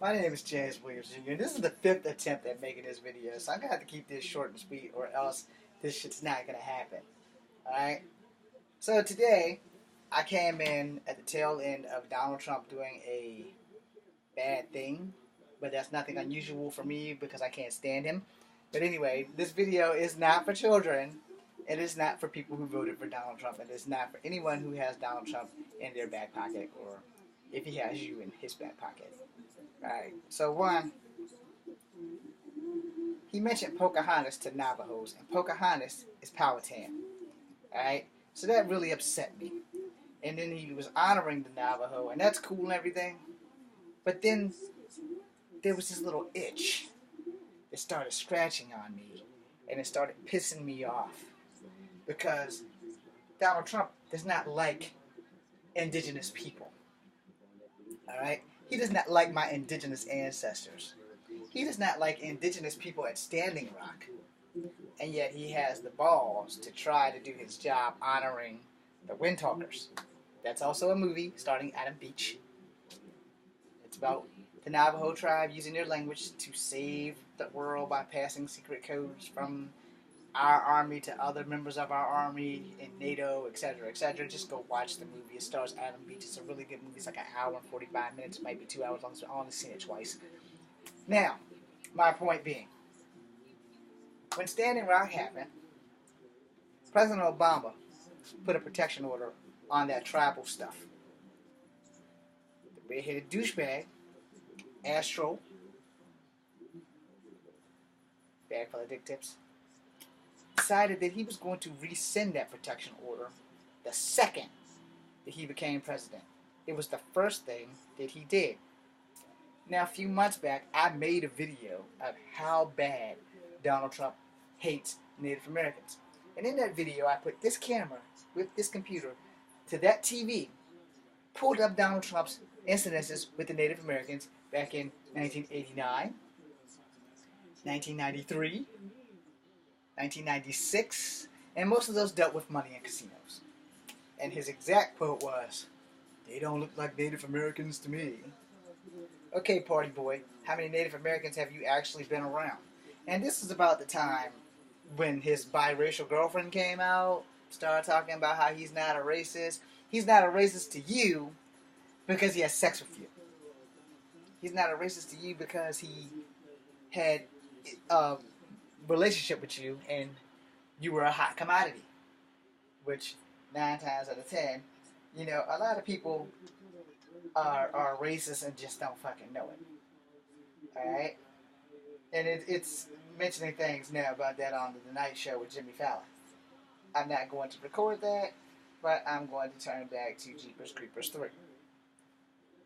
My name is James Williams Jr. This is the fifth attempt at making this video, so I'm gonna have to keep this short and sweet, or else this shit's not gonna happen. Alright? So today, I came in at the tail end of Donald Trump doing a bad thing, but that's nothing unusual for me because I can't stand him. But anyway, this video is not for children. It is not for people who voted for Donald Trump. It is not for anyone who has Donald Trump in their back pocket, or if he has you in his back pocket. Alright, so one, he mentioned Pocahontas to Navajos, and Pocahontas is Powhatan. Alright, so that really upset me. And then he was honoring the Navajo, and that's cool and everything. But then there was this little itch that started scratching on me, and it started pissing me off. Because Donald Trump does not like indigenous people. Alright? He does not like my indigenous ancestors. He does not like indigenous people at Standing Rock. And yet he has the balls to try to do his job honoring the Windtalkers. That's also a movie starring Adam Beach. It's about the Navajo tribe using their language to save the world by passing secret codes from our army to other members of our army in NATO, etc., etc. Just go watch the movie. It stars Adam Beach. It's a really good movie. It's like an hour and 45 minutes. It might be 2 hours long. So I've only seen it twice. Now, my point being, when Standing Rock happened, President Obama put a protection order on that tribal stuff. The red-headed douchebag, Astro, bag full of dick tips, decided that he was going to rescind that protection order the second that he became president. It was the first thing that he did. Now, a few months back, I made a video of how bad Donald Trump hates Native Americans. And in that video, I put this camera with this computer to that TV, pulled up Donald Trump's incidences with the Native Americans back in 1989, 1993, 1996, and most of those dealt with money and casinos. And his exact quote was, "They don't look like Native Americans to me." Okay, party boy, how many Native Americans have you actually been around? And this is about the time when his biracial girlfriend came out, started talking about how he's not a racist. He's not a racist to you because he has sex with you. He's not a racist to you because he had a relationship with you and you were a hot commodity. Which, 9 times out of 10, you know, a lot of people are racist and just don't fucking know it. Alright? And it's mentioning things now about that on the Tonight Show with Jimmy Fallon. I'm not going to record that, but I'm going to turn back to Jeepers Creepers 3.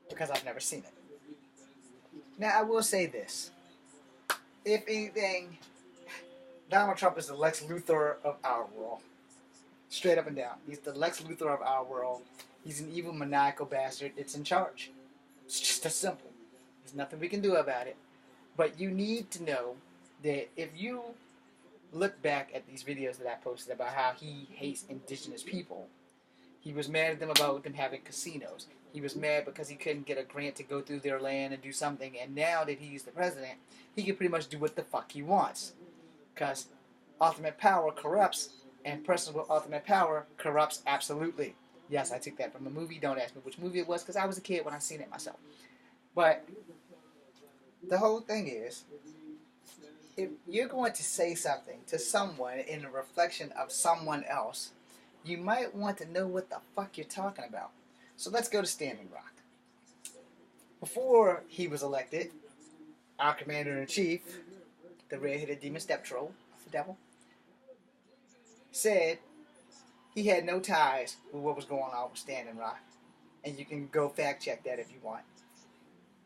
Because I've never seen it. Now, I will say this. If anything, Donald Trump is the Lex Luthor of our world. Straight up and down. He's the Lex Luthor of our world. He's an evil, maniacal bastard that's in charge. It's just as simple. There's nothing we can do about it. But you need to know that if you look back at these videos that I posted about how he hates indigenous people, he was mad at them about them having casinos. He was mad because he couldn't get a grant to go through their land and do something. And now that he's the president, he can pretty much do what the fuck he wants. Because ultimate power corrupts, and person with ultimate power corrupts absolutely. Yes, I took that from a movie. Don't ask me which movie it was, because I was a kid when I seen it myself. But the whole thing is, if you're going to say something to someone in a reflection of someone else, you might want to know what the fuck you're talking about. So let's go to Standing Rock. Before he was elected, our commander-in-chief, the red-headed demon step-troll, the devil, said he had no ties with what was going on with Standing Rock. And you can go fact-check that if you want.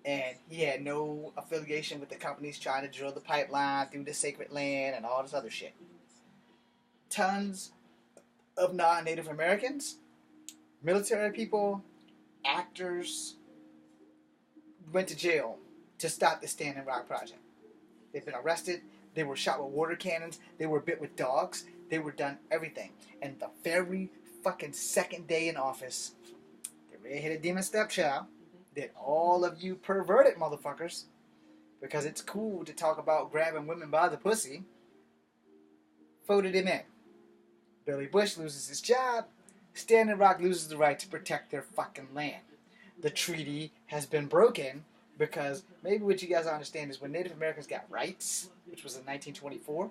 And he had no affiliation with the companies trying to drill the pipeline through the sacred land and all this other shit. Tons of non-Native Americans, military people, actors, went to jail to stop the Standing Rock project. They've been arrested. They were shot with water cannons. They were bit with dogs. They were done everything. And the very fucking second day in office, the red-headed demon stepchild that all of you perverted motherfuckers, because it's cool to talk about grabbing women by the pussy, voted him in. Billy Bush loses his job. Standing Rock loses the right to protect their fucking land. The treaty has been broken because maybe what you guys understand is when Native Americans got rights, which was in 1924,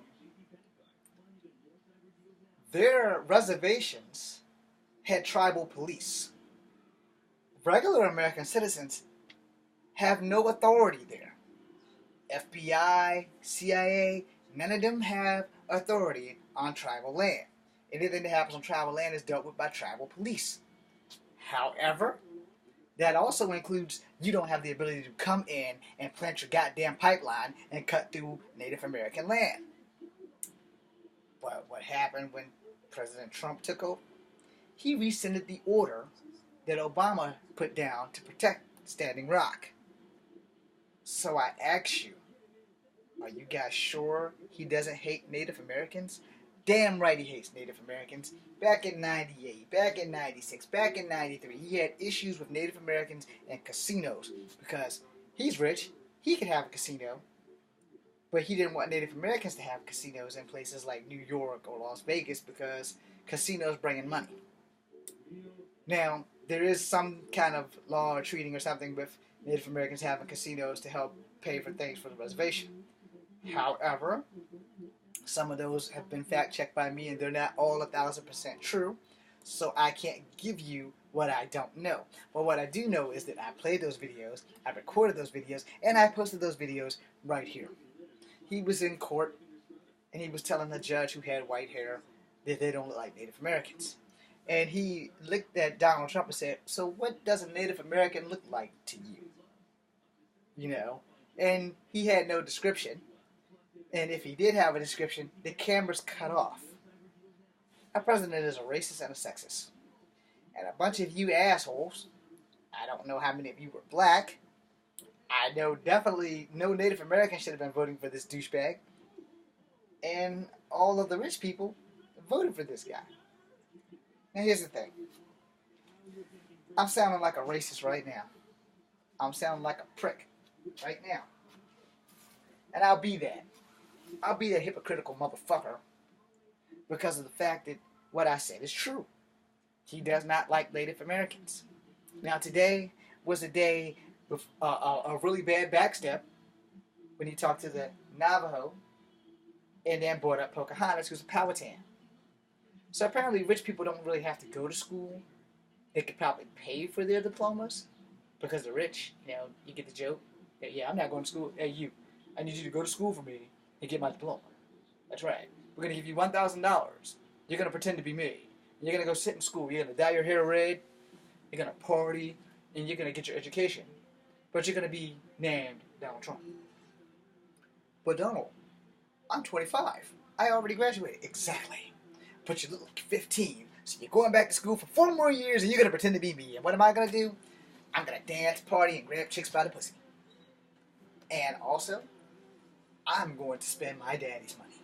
their reservations had tribal police. Regular American citizens have no authority there. FBI, CIA, none of them have authority on tribal land. Anything that happens on tribal land is dealt with by tribal police. However, that also includes you don't have the ability to come in and plant your goddamn pipeline and cut through Native American land. But what happened when President Trump took over? He rescinded the order that Obama put down to protect Standing Rock. So I ask you, are you guys sure he doesn't hate Native Americans? Damn right he hates Native Americans. Back in 98, back in 96, back in 93, he had issues with Native Americans and casinos because he's rich, he could have a casino, but he didn't want Native Americans to have casinos in places like New York or Las Vegas because casinos bring in money. Now, there is some kind of law or treating or something with Native Americans having casinos to help pay for things for the reservation. However, some of those have been fact-checked by me, and they're not all 1,000% true, so I can't give you what I don't know. But what I do know is that I played those videos, I recorded those videos, and I posted those videos right here. He was in court, and he was telling the judge who had white hair that they don't look like Native Americans. And he looked at Donald Trump and said, so what does a Native American look like to you? You know? And he had no description. And if he did have a description, the camera's cut off. Our president is a racist and a sexist. And a bunch of you assholes, I don't know how many of you were black. I know definitely no Native American should have been voting for this douchebag. And all of the rich people voted for this guy. Now here's the thing. I'm sounding like a racist right now. I'm sounding like a prick right now. And I'll be that. I'll be a hypocritical motherfucker because of the fact that what I said is true. He does not like Native Americans. Now today was a day with a really bad backstep when he talked to the Navajo and then brought up Pocahontas, who's a Powhatan. So apparently rich people don't really have to go to school. They could probably pay for their diplomas because they're rich. You know, you get the joke. Yeah, I'm not going to school. Hey, you, I need you to go to school for me and get my diploma. That's right. We're going to give you $1,000. You're going to pretend to be me. You're going to go sit in school. You're going to dye your hair red. You're going to party. And you're going to get your education. But you're going to be named Donald Trump. But Donald, I'm 25. I already graduated. Exactly. But you look like 15. So you're going back to school for 4 more years and you're going to pretend to be me. And what am I going to do? I'm going to dance, party, and grab chicks by the pussy. And also, I'm going to spend my daddy's money.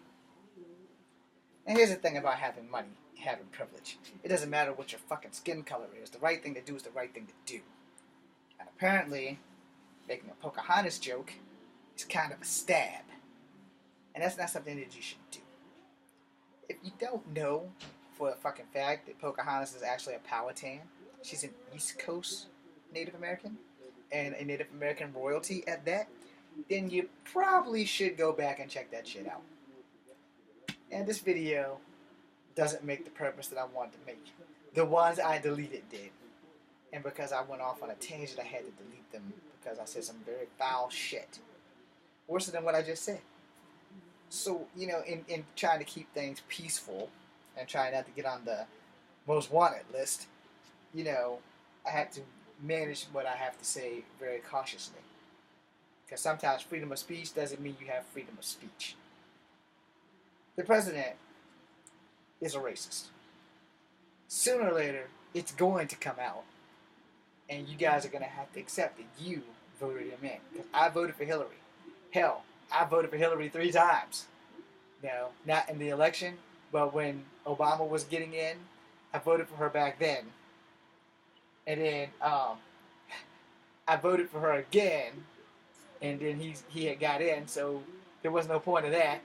And here's the thing about having money, having privilege. It doesn't matter what your fucking skin color is. The right thing to do is the right thing to do. And apparently, making a Pocahontas joke is kind of a stab. And that's not something that you should do. If you don't know for a fucking fact that Pocahontas is actually a Powhatan, she's an East Coast Native American, and a Native American royalty at that, then you probably should go back and check that shit out. And this video doesn't make the purpose that I wanted to make. The ones I deleted did. And because I went off on a tangent, I had to delete them because I said some very foul shit. Worse than what I just said. So, you know, in trying to keep things peaceful and trying not to get on the most wanted list, you know, I have to manage what I have to say very cautiously. Because sometimes freedom of speech doesn't mean you have freedom of speech. The president is a racist. Sooner or later, it's going to come out. And you guys are going to have to accept that you voted him in. Because I voted for Hillary. Hell, I voted for Hillary 3 times. You know, not in the election, but when Obama was getting in, I voted for her back then. And then, I voted for her again, and then he had got in, so there was no point of that.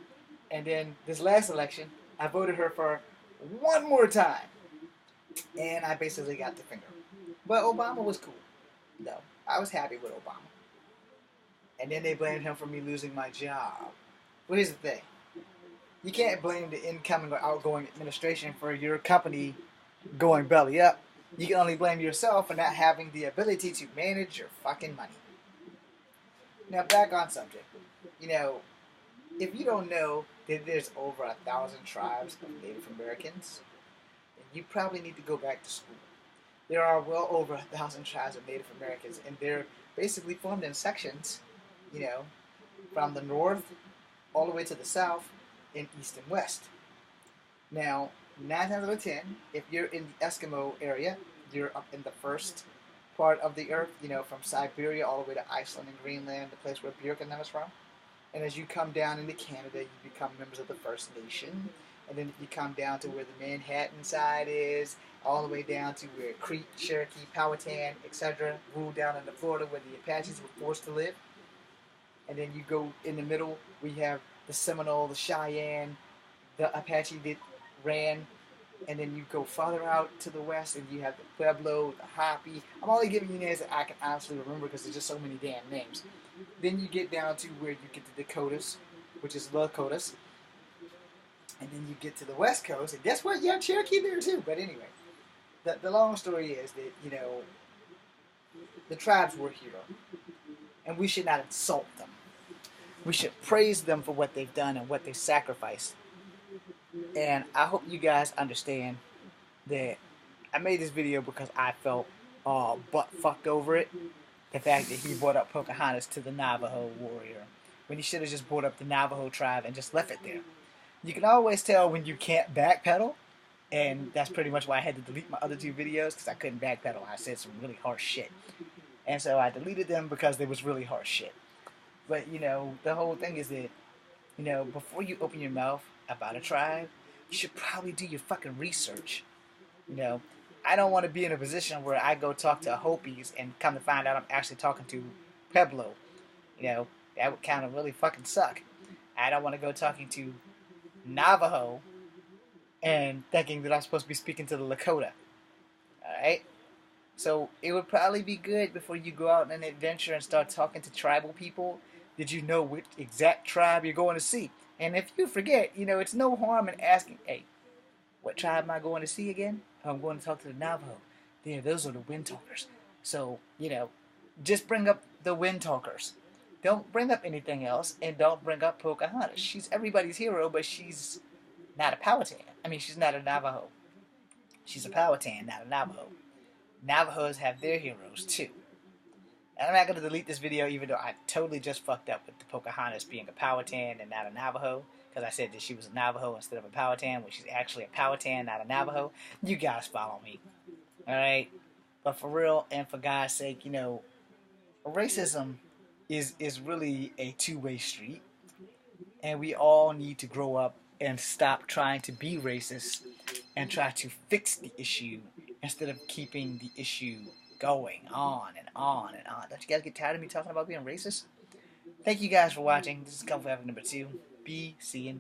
And then this last election, I voted her for one more time, and I basically got the finger. But Obama was cool, though. I was happy with Obama. And then they blamed him for me losing my job. But here's the thing: you can't blame the incoming or outgoing administration for your company going belly up. You can only blame yourself for not having the ability to manage your fucking money. Now, back on subject. You know, if you don't know that there's over 1,000 tribes of Native Americans, then you probably need to go back to school. There are well over 1,000 tribes of Native Americans, and they're basically formed in sections, you know, from the north all the way to the south, in east and west. Now, 9 times out of 10, if you're in the Eskimo area, you're up in the first part of the earth, you know, from Siberia all the way to Iceland and Greenland, the place where Björk and them is from. And as you come down into Canada, you become members of the First Nation. And then you come down to where the Manhattan side is, all the way down to where Creek, Cherokee, Powhatan, etc. ruled down into Florida where the Apaches were forced to live. And then you go in the middle, we have the Seminole, the Cheyenne, the Apache that ran. And then you go farther out to the west, and you have the Pueblo, the Hopi. I'm only giving you names that I can honestly remember because there's just so many damn names. Then you get down to where you get the Dakotas, which is Lakotas. And then you get to the west coast, and guess what? You have Cherokee there too. But anyway, the long story is that, you know, the tribes were here, and we should not insult them. We should praise them for what they've done and what they've sacrificed. And I hope you guys understand that I made this video because I felt butt fucked over it. The fact that he brought up Pocahontas to the Navajo warrior, when he should have just brought up the Navajo tribe and just left it there. You can always tell when you can't backpedal, and that's pretty much why I had to delete my other 2 videos, because I couldn't backpedal. I said some really harsh shit. And so I deleted them because they was really harsh shit. But, you know, the whole thing is that, you know, before you open your mouth about a tribe, you should probably do your fucking research. You know, I don't want to be in a position where I go talk to Hopis and come to find out I'm actually talking to Pueblo. You know, that would kind of really fucking suck. I don't want to go talking to Navajo and thinking that I'm supposed to be speaking to the Lakota. Alright? So it would probably be good before you go out on an adventure and start talking to tribal people, did you know which exact tribe you're going to see. And if you forget, you know, it's no harm in asking, hey, what tribe am I going to see again? I'm going to talk to the Navajo. Yeah, those are the Wind Talkers. So, you know, just bring up the Wind Talkers. Don't bring up anything else, and don't bring up Pocahontas. She's everybody's hero, but she's not a Powhatan. I mean, she's not a Navajo. She's a Powhatan, not a Navajo. Navajos have their heroes, too. And I'm not going to delete this video, even though I totally just fucked up with the Pocahontas being a Powhatan and not a Navajo, because I said that she was a Navajo instead of a Powhatan, when she's actually a Powhatan, not a Navajo. You guys follow me. Alright? But for real, and for God's sake, you know, racism is really a two-way street. And we all need to grow up and stop trying to be racist and try to fix the issue instead of keeping the issue going on and on and on. Don't you guys get tired of me talking about being racist? Thank you guys for watching. This is Comfort Number 2. Be seeing.